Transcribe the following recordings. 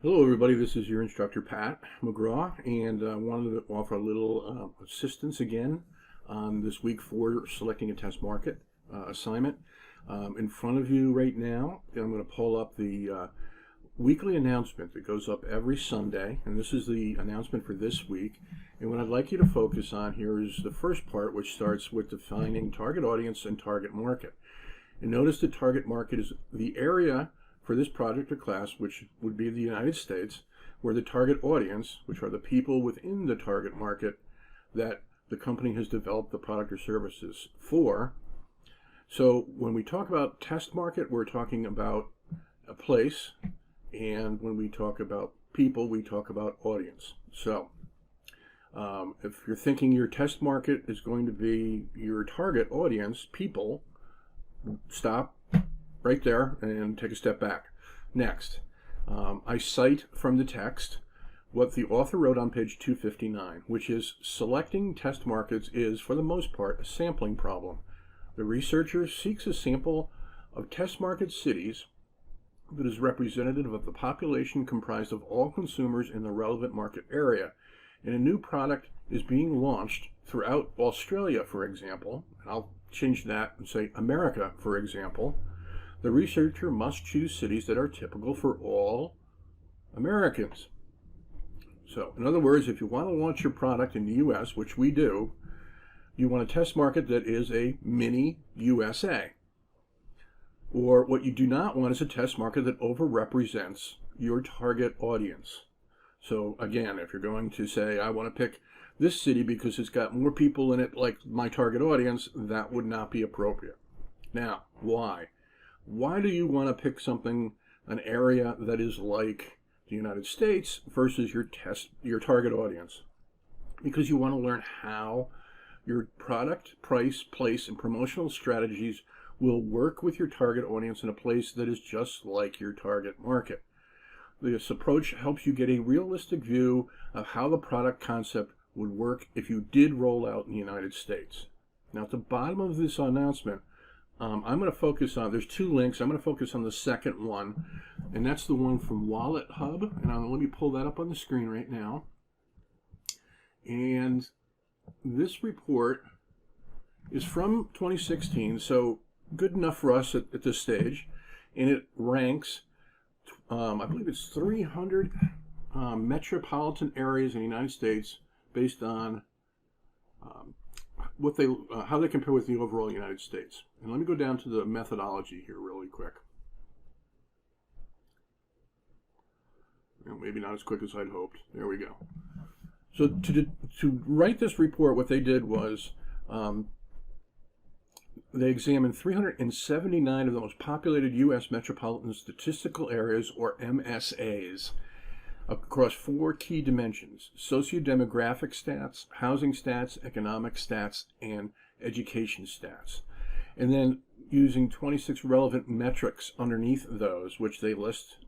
Hello, everybody. This is your instructor, Pat McGraw, and I wanted to offer a little assistance again on this week 4 selecting a test market assignment. In front of you right now, I'm going to pull up the weekly announcement that goes up every Sunday, and this is the announcement for this week. And what I'd like you to focus on here is the first part, which starts with defining target audience and target market. And notice the target market is the area for this project or class, which would be the United States, where the target audience, which are the people within the target market that the company has developed the product or services for. So when we talk about test market, we're talking about a place, and when we talk about people, we talk about audience. So if you're thinking your test market is going to be your target audience, people, stop right there and take a step back. Next, I cite from the text what the author wrote on page 259, which is selecting test markets is, for the most part, a sampling problem. The researcher seeks a sample of test market cities that is representative of the population comprised of all consumers in the relevant market area. And a new product is being launched throughout Australia, for example, and I'll change that and say America, for example. The researcher must choose cities that are typical for all Americans. So, in other words, if you want to launch your product in the US, which we do, you want a test market that is a mini USA. Or what you do not want is a test market that overrepresents your target audience. So again, if you're going to say, I want to pick this city because it's got more people in it like my target audience, that would not be appropriate. Now, why? Why do you want to pick something, an area that is like the United States versus your target audience? Because you want to learn how your product, price, place, and promotional strategies will work with your target audience in a place that is just like your target market. This approach helps you get a realistic view of how the product concept would work if you did roll out in the United States. Now, at the bottom of this announcement, I'm going to focus on, there's 2 links. I'm going to focus on the second one, and that's the one from Wallet Hub. And let me pull that up on the screen right now. And this report is from 2016, so good enough for us at this stage. And it ranks, I believe it's 300 metropolitan areas in the United States based on how they compare with the overall United States. And let me go down to the methodology here really quick. Maybe not as quick as I'd hoped. There we go. So to write this report, what they did was they examined 379 of the most populated U.S. metropolitan statistical areas, or MSAs, across 4 key dimensions: socio-demographic stats, housing stats, economic stats, and education stats. And then using 26 relevant metrics underneath those, which they list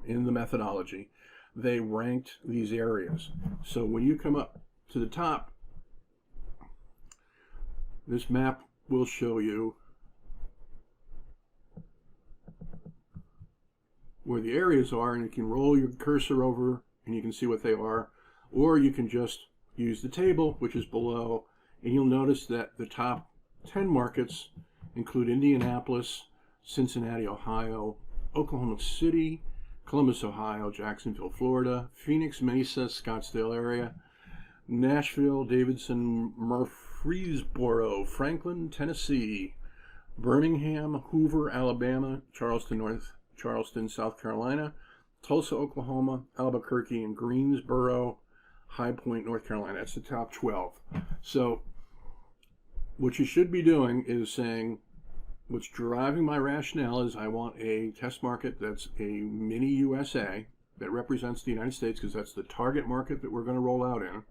in the methodology, they ranked these areas. So when you come up to the top, this map will show you where the areas are, and you can roll your cursor over and you can see what they are, or you can just use the table, which is below, and you'll notice that the top 10 markets include Indianapolis, Cincinnati, Ohio, Oklahoma City, Columbus, Ohio, Jacksonville, Florida, Phoenix, Mesa, Scottsdale area, Nashville, Davidson, Murfreesboro, Franklin, Tennessee, Birmingham, Hoover, Alabama, Charleston, South Carolina, Tulsa, Oklahoma, Albuquerque, and Greensboro, High Point, North Carolina. That's the top 12. So what you should be doing is saying, what's driving my rationale is I want a test market that's a mini USA that represents the United States, because that's the target market that we're going to roll out in.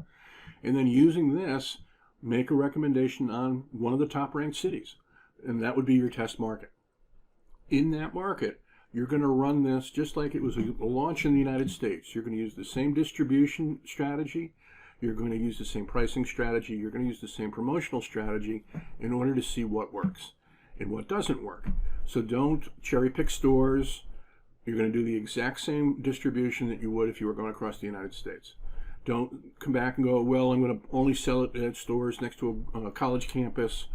And then using this, make a recommendation on one of the top ranked cities. And that would be your test market. In that market, you're going to run this just like it was a launch in the United States. You're going to use the same distribution strategy. You're going to use the same pricing strategy. You're going to use the same promotional strategy in order to see what works and what doesn't work. So don't cherry pick stores. You're going to do the exact same distribution that you would if you were going across the United States. Don't come back and go, well, I'm going to only sell it at stores next to a college campus,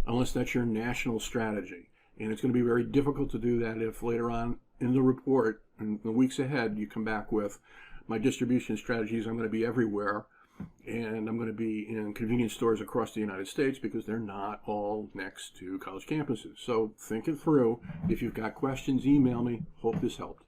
unless that's your national strategy. And it's going to be very difficult to do that if later on in the report, in the weeks ahead, you come back with, my distribution strategies, I'm going to be everywhere, and I'm going to be in convenience stores across the United States, because they're not all next to college campuses. So think it through. If you've got questions, email me. Hope this helped.